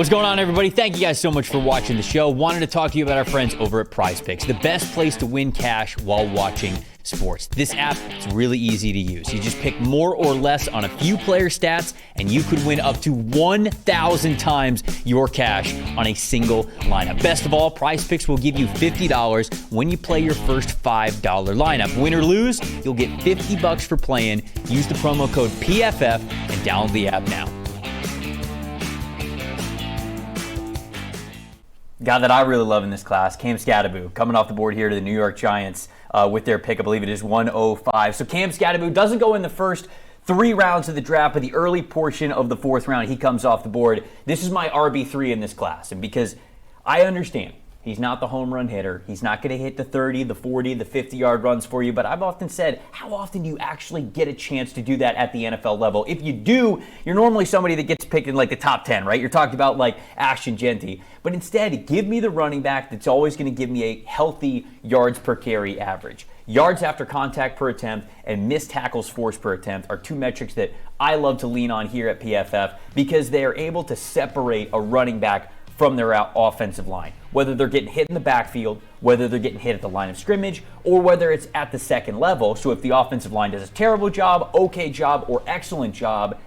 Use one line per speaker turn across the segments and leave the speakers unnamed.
What's going on, everybody? Thank you guys so much for watching the show. Wanted to talk to you about our friends over at Prize Picks, the best place to win cash while watching sports. This app is really easy to use. You just pick more or less on a few player stats, and you could win up to 1,000 times your cash on a single lineup. Best of all, Prize Picks will give you $50 when you play your first $5 lineup. Win or lose, you'll get $50 for playing. Use the promo code PFF and download the app now. Guy that I really love in this class, Cam Skattebo, coming off the board here to the New York Giants with their pick. I believe it is 105. So Cam Skattebo doesn't go in the first 3 rounds of the draft, but the early portion of the 4th round, he comes off the board. This is my RB3 in this class, and because I understand he's not the home run hitter, he's not going to hit the 30, the 40, the 50-yard runs for you, but I've often said, how often do you actually get a chance to do that at the NFL level? If you do, you're normally somebody that gets picked in like the top 10, right? You're talking about like Ashton Genty. But instead, give me the running back that's always going to give me a healthy yards per carry average. Yards after contact per attempt and missed tackles forced per attempt are 2 metrics that I love to lean on here at PFF because they are able to separate a running back from their offensive line. Whether they're getting hit in the backfield, whether they're getting hit at the line of scrimmage, or whether it's at the second level. So if the offensive line does a terrible job, okay job, or excellent job,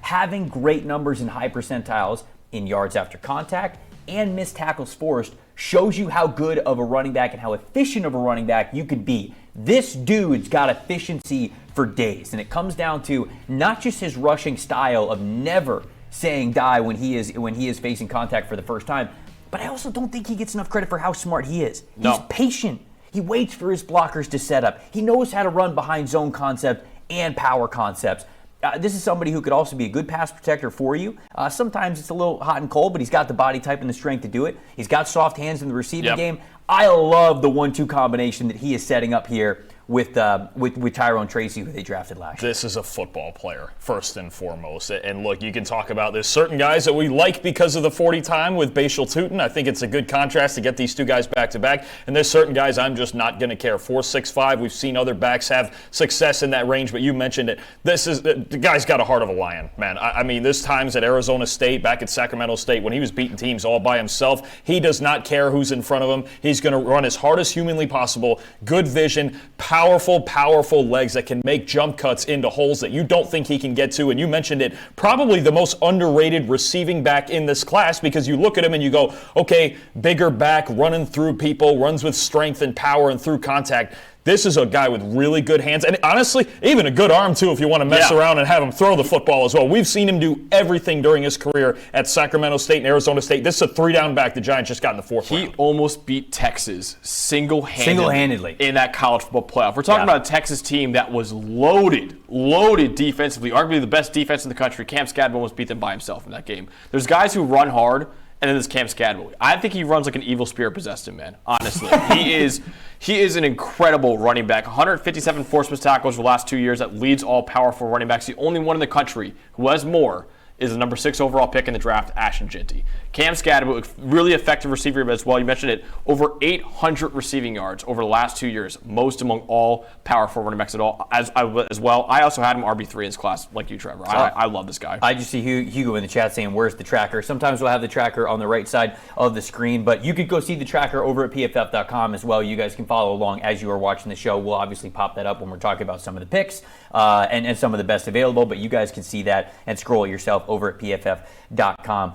having great numbers in high percentiles in yards after contact and missed tackles forced shows you how good of a running back and how efficient of a running back you could be. This dude's got efficiency for days, and it comes down to not just his rushing style of never saying die when he is facing contact for the first time, but I also don't think he gets enough credit for how smart he is.
No.
He's patient. He waits for his blockers to set up. He knows how to run behind zone concept and power concepts. This is somebody who could also be a good pass protector for you. Sometimes it's a little hot and cold, but he's got the body type and the strength to do it. He's got soft hands in the receiving game. I love the 1-2 combination that he is setting up here with Tyrone Tracy, who they drafted last year.
This is a football player, first and foremost. And look, you can talk about there's certain guys that we like because of the 40 time with Bashal Tutin. I think it's a good contrast to get these 2 guys back to back. And there's certain guys I'm just not going to care. 4.65, we've seen other backs have success in that range, but you mentioned it. The guy's got a heart of a lion, man. I mean, there's times at Arizona State, back at Sacramento State, when he was beating teams all by himself, he does not care who's in front of him. He's going to run as hard as humanly possible. Good vision, powerful legs that can make jump cuts into holes that you don't think he can get to. And you mentioned it, probably the most underrated receiving back in this class because you look at him and you go, okay, bigger back, running through people, runs with strength and power and through contact. This is a guy with really good hands, and honestly, even a good arm, too, if you want to mess around and have him throw the football as well. We've seen him do everything during his career at Sacramento State and Arizona State. This is a 3-down back the Giants just got in the 4th round.
He almost beat Texas single-handedly in that college football playoff. We're talking about a Texas team that was loaded defensively, arguably the best defense in the country. Cam Skattebo almost beat them by himself in that game. There's guys who run hard, and then there's Cam Skattebo. I think he runs like an evil spirit possessed him, man. Honestly, he is an incredible running back. 157 forced missed tackles for the last 2 years. That leads all powerful running backs. The only one in the country who has more is the number 6 overall pick in the draft, Ashton Genty. Cam Skattebo, really effective receiver as well. You mentioned it, over 800 receiving yards over the last 2 years, most among all powerful running backs as well. I also had him RB3 in this class, like you, Trevor. I love this guy.
I just see Hugo in the chat saying, where's the tracker? Sometimes we'll have the tracker on the right side of the screen, but you could go see the tracker over at PFF.com as well. You guys can follow along as you are watching the show. We'll obviously pop that up when we're talking about some of the picks and some of the best available, but you guys can see that and scroll it yourself over at PFF.com.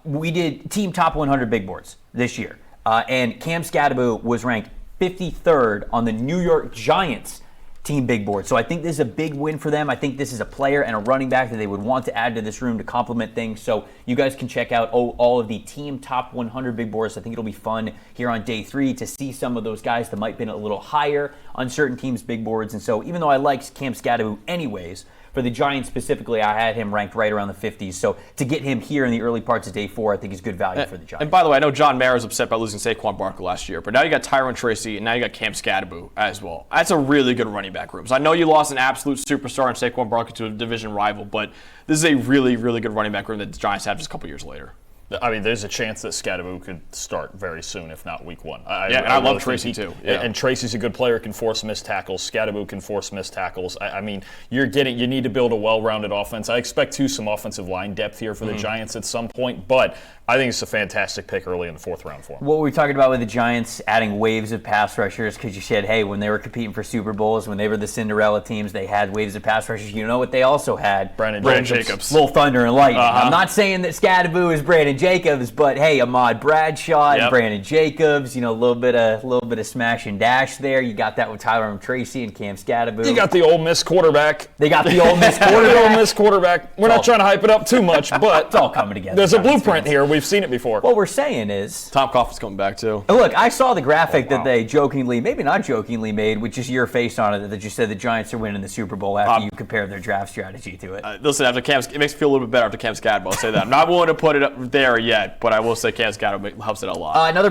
We did team top 100 big boards this year, and Cam Skattebo was ranked 53rd on the New York Giants team big board. So I think this is a big win for them. I think this is a player and a running back that they would want to add to this room to complement things. So you guys can check out all of the team top 100 big boards. I think it'll be fun here on day 3 to see some of those guys that might have been a little higher on certain teams' big boards. And so even though I like Cam Skattebo anyways, for the Giants specifically, I had him ranked right around the 50s. So to get him here in the early parts of day 4, I think is good value for the Giants.
And by the way, I know John Mara was upset about losing Saquon Barkley last year, but now you got Tyrone Tracy, and now you got Cam Skattebo as well. That's a really good running back room. So I know you lost an absolute superstar in Saquon Barkley to a division rival, but this is a really, really good running back room that the Giants have just a couple years later.
I mean, there's a chance that Skattebo could start very soon, if not week 1.
I love Tracy too. Yeah.
And Tracy's a good player, can force missed tackles. Skattebo can force missed tackles. I mean, you need to build a well-rounded offense. I expect some offensive line depth here for the Giants at some point, but I think it's a fantastic pick early in the 4th round for him.
What were we talking about with the Giants adding waves of pass rushers? Because you said, hey, when they were competing for Super Bowls, when they were the Cinderella teams, they had waves of pass rushers. You know what they also had?
Brandon Jacobs.
Little thunder and lightning. I'm not saying that Skattebo is Brandon Jacobs, but hey, Ahmad Bradshaw and Brandon Jacobs, a little bit of smash and dash there. You got that with Tyler Tracy and Cam Skattebo.
You got the Ole Miss quarterback.
They got the Ole Miss quarterback.
Ole Miss quarterback. We're not trying to hype it up too much, but
it's all coming together.
There's a blueprint here. We've seen it before.
What we're saying is
Tom Coughlin's coming back too.
Look, I saw the graphic that they jokingly, maybe not jokingly made, with just your face on it, that you said the Giants are winning the Super Bowl after you compared their draft strategy to it.
Listen, it makes me feel a little bit better after Cam Skattebo. I'll say that. I'm not willing to put it up there yet, but I will say Cam Skattebo helps it a lot.
Another